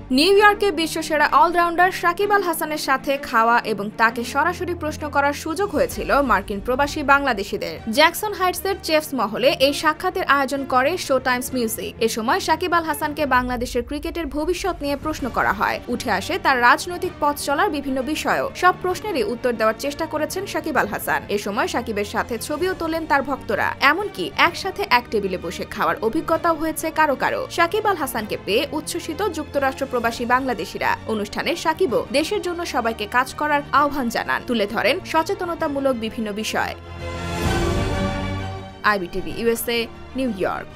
New ইয়র্কে বিশ্বসেরা allrounder Shakib Al হাসানের সাথে খাওয়া এবং তাকে সরাসরি প্রশ্ন করার সুযোগ হয়েছিল মার্কিন প্রবাসী বাংলাদেশিদের। জ্যাকসন হাইটসের চেফস মহলে এই সাক্ষাতের আয়োজন করে শো টাইমস মিউজিক। এ সময় সাকিব আল হাসানকে বাংলাদেশের ক্রিকেটের ভবিষ্যৎ নিয়ে প্রশ্ন করা হয়। উঠে আসে তার রাজনৈতিক পথ চলার বিভিন্ন বিষয়ও। সব প্রশ্নেরই উত্তর দেওয়ার চেষ্টা করেছেন সাকিব আল হাসান। এ সময় সাকিবের সাথে ছবিও তোলেন তার ভক্তরা। এমনকি একসাথে এক টেবিলে বসে খাওয়ার অভিজ্ঞতাও হয়েছে কারো কারো। সাকিব আল হাসানকে পেয়ে উচ্ছ্বসিত যুক্তরাষ্ট্র প্রবাসী বাংলাদেশিরা। অনুষ্ঠানে সাকিবও দেশের জন্য সবাইকে কাজ করার আহ্বান জানান, তুলে ধরেন সচেতনতামূলক বিভিন্ন বিষয়। IBTV USA, new York.